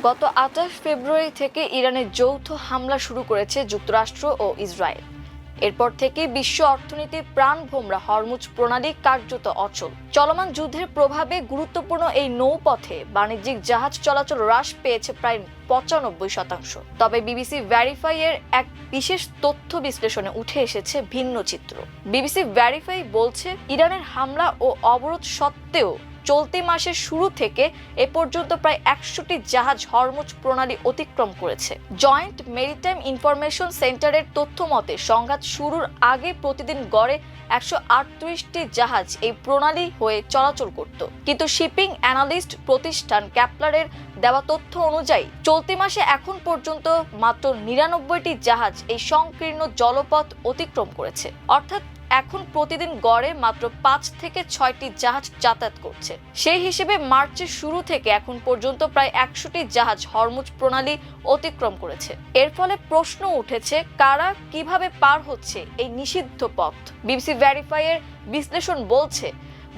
গত ২৮ ফেব্রুয়ারি থেকে ইরানের যৌথ হামলা শুরু করেছে যুক্তরাষ্ট্র ও ইসরায়েল। এরপর থেকে বিশ্ব অর্থনীতির প্রাণভোমরা হরমুজ প্রণালী কার্যত অচল। চলমান যুদ্ধের প্রভাবে গুরুত্বপূর্ণ এই নৌপথে বাণিজ্যিক জাহাজ চলাচল হ্রাস পেয়েছে প্রায় ৯৫%। তবে বিবিসি ভেরিফাই এর এক বিশেষ তথ্য বিশ্লেষণে উঠে এসেছে ভিন্ন চিত্র। বিবিসি ভেরিফাই বলছে, ইরানের হামলা ও অবরোধ সত্ত্বেও চলতি মাসের শুরু থেকে এ পর্যন্ত প্রায় ১০০টি জাহাজ হরমুজ প্রণালী অতিক্রম করেছে। জয়েন্ট মেরিটাইম ইনফরমেশন সেন্টারের তথ্য মতে সংঘাত শুরুর আগে প্রতিদিন গড়ে ১৩৮টি জাহাজ এই প্রণালী হয়ে চলাচল করত। কিন্তু শিপিং অ্যানালিস্ট প্রতিষ্ঠান ক্যাপলারের দেওয়া তথ্য অনুযায়ী চলতি মাসে এখন পর্যন্ত মাত্র ৯৯টি জাহাজ এই সংকীর্ণ জলপথ অতিক্রম করেছে। অর্থাৎ এখন প্রতিদিন গড়ে মাত্র ৫ থেকে ৬টি জাহাজ যাতায়াত করছে। সেই হিসেবে মার্চের শুরু থেকে এখন পর্যন্ত প্রায় ১০০টি জাহাজ হরমুজ প্রণালী অতিক্রম করেছে। এর ফলে প্রশ্ন উঠেছে, কারা কিভাবে পার হচ্ছে এই নিষিদ্ধ পথ? বিবিসি ভেরিফাই এর বিশ্লেষণ বলছে,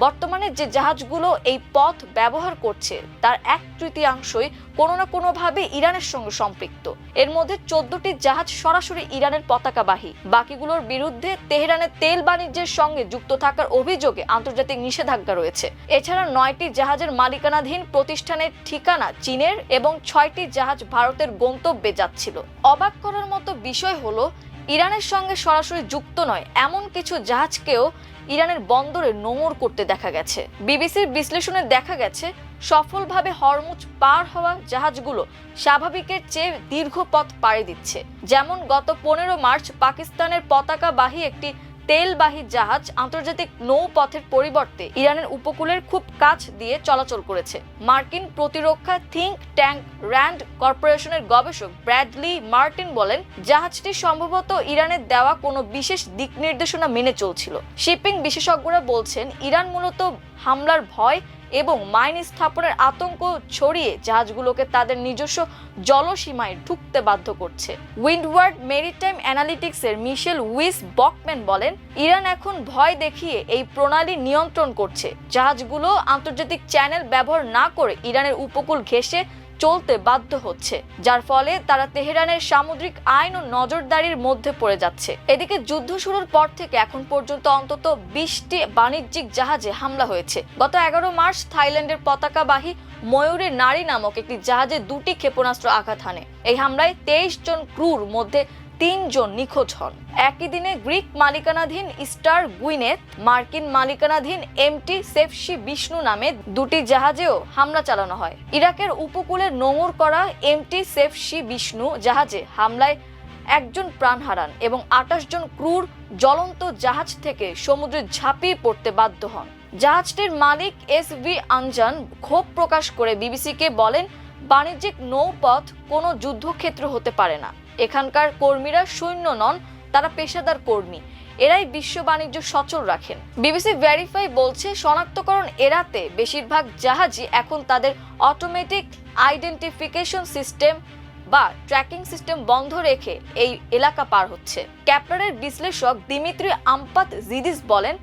বর্তমানে যে জাহাজগুলো এই পথ ব্যবহার করছে তার ১/৩ কোনো না কোনোভাবে ইরানের সঙ্গে সম্পৃক্ত। এর মধ্যে ১৪টি জাহাজ সরাসরি ইরানের পতাকাবাহী। বাকিগুলোর বিরুদ্ধে তেহরানের তেল বাণিজ্যের সঙ্গে যুক্ত থাকার অভিযোগে আন্তর্জাতিক নিষেধাজ্ঞা রয়েছে। এছাড়া ৯টি জাহাজের মালিকানাধীন প্রতিষ্ঠানের ঠিকানা চীনের এবং ৬টি জাহাজ ভারতের গন্তব্যে যাচ্ছিল। অবাক করার মতো বিষয় হলো, ইরানের সঙ্গে সরাসরি যুক্ত নয় এমন কিছু জাহাজকেও ইরানের বন্দরে নোঙর করতে দেখা গেছে। বিবিসির বিশ্লেষণে দেখা গেছে, সফলভাবে হরমুজ পার হওয়া জাহাজগুলো স্বাভাবিকের চেয়ে দীর্ঘ পথ পাড়ি দিচ্ছে। যেমন গত ১৫ মার্চ পাকিস্তানের পতাকাবাহী একটি তেলবাহী জাহাজ আন্তর্জাতিক নৌপথের পরিবর্তে ইরানের উপকূলের খুব কাছ দিয়ে চলাচল করেছে। মার্কিন প্রতিরক্ষা থিঙ্ক ট্যাঙ্ক র্যান্ড কর্পোরেশনের গবেষক ব্র্যাডলি মার্টিন বলেন, জাহাজটি সম্ভবত ইরানের দেওয়া কোনো বিশেষ দিক নির্দেশনা মেনে চলছিল। শিপিং বিশেষজ্ঞরা বলছেন, ইরান মূলত হামলার ভয় এবং মাইন স্থাপনের আতঙ্ক ছড়িয়ে জাহাজগুলোকে তাদের নিজস্ব জলসীমায় ঢুকতে বাধ্য করছে। উইন্ডওয়ার্ড মেরিটাইম অ্যানালিটিক্সের মিশেল উইস বকম্যান বলেন, ইরান এখন ভয় দেখিয়ে এই প্রণালী নিয়ন্ত্রণ করছে। জাহাজগুলো আন্তর্জাতিক চ্যানেল ব্যবহার না করে ইরানের উপকূল ঘেঁষে চলতে বাধ্য হচ্ছে, যার ফলে তারা তেহরানের সামুদ্রিক আইন ও নজরদারির মধ্যে পড়ে যাচ্ছে। এদিকে যুদ্ধ শুরুর পর থেকে এখন পর্যন্ত অন্তত ২০টি বাণিজ্যিক জাহাজে হামলা হয়েছে। গত ১১ মার্চ থাইল্যান্ডের পতাকাবাহী ময়ূরের নারী নামক একটি জাহাজে ২টি ক্ষেপণাস্ত্র আঘাত হানে। এই হামলায় ২৩ জন ক্রুর মধ্যে ৩ জন নিখোঁজ হন। একই দিনে গ্রিক মালিকানাধীন স্টার গুইনেথ, মার্কিন মালিকানাধীন এমটি সেফসি বিষ্ণু নামে ২টি জাহাজেও হামলা চালানো হয়। ইরাকের উপকূলে নোঙর করা এমটি সেফসি বিষ্ণু জাহাজে হামলায় ১ জন প্রাণ হারান এবং ২৮ জন ক্রুর জ্বলন্ত জাহাজ থেকে সমুদ্রে ঝাঁপিয়ে পড়তে বাধ্য হন। জাহাজটির মালিক এসভি আনজান ক্ষোভ প্রকাশ করে বিবিসিকে বলেন, বাণিজ্যিক নৌপথ কোনো যুদ্ধক্ষেত্র হতে পারে না। এখানকার কর্মীরা সৈন্য নন, তারা পেশাদার কর্মী। এরাই বিশ্ব বাণিজ্য সচল রাখেন। বিবিসি ভেরিফাই বলছে, শনাক্তকরণ এড়াতে বেশিরভাগ জাহাজই এখন তাদের অটোমেটিক আইডেন্টিফিকেশন সিস্টেম বা ট্র্যাকিং সিস্টেম বন্ধ রেখে এই এলাকা পার হচ্ছে। ক্যাপলারের বিশ্লেষক দিমিত্রি আমপাতজিদিস বলেন,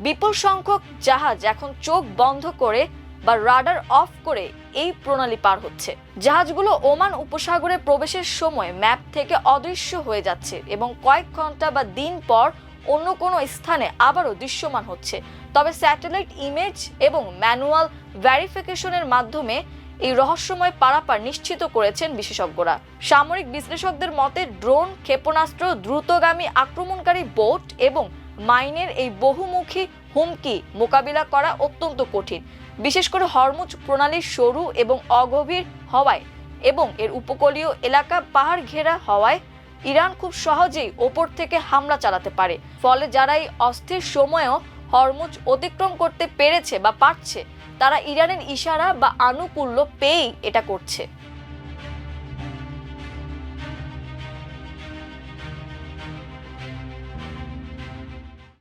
বিপুল সংখ্যক জাহাজ এখন চোখ বন্ধ করে বা রাডার অফ করে এই প্রণালী পার হচ্ছে। জাহাজগুলো ওমান উপসাগরে প্রবেশের সময় ম্যাপ থেকে অদৃশ্য হয়ে যাচ্ছে এবং কয়েক ঘন্টা বা দিন পর অন্য কোনো স্থানে আবারও দৃশ্যমান হচ্ছে। তবে স্যাটেলাইট ইমেজ এবং ম্যানুয়াল ভেরিফিকেশনের মাধ্যমে এই রহস্যময় পারাপার নিশ্চিত করেছেন বিশেষজ্ঞরা। সামরিক বিশ্লেষকদের মতে, ড্রোন, ক্ষেপণাস্ত্র, দ্রুতগামী আক্রমণকারী বোট এবং মাইনের এই বহুমুখী হুমকি মোকাবিলা করা অত্যন্ত কঠিন, বিশেষ করে হরমুজ প্রণালীর সরু এবং অগভীর হওয়ায় এবং এর উপকূলীয় এলাকা পাহাড় ঘেরা হওয়ায় ইরান খুব সহজেই ওপর থেকে হামলা চালাতে পারে। ফলে যারা এই অস্থির সময়েও হরমুজ অতিক্রম করতে পেরেছে বা পারছে, তারা ইরানের ইশারা বা আনুকূল্য পেয়েই এটা করছে।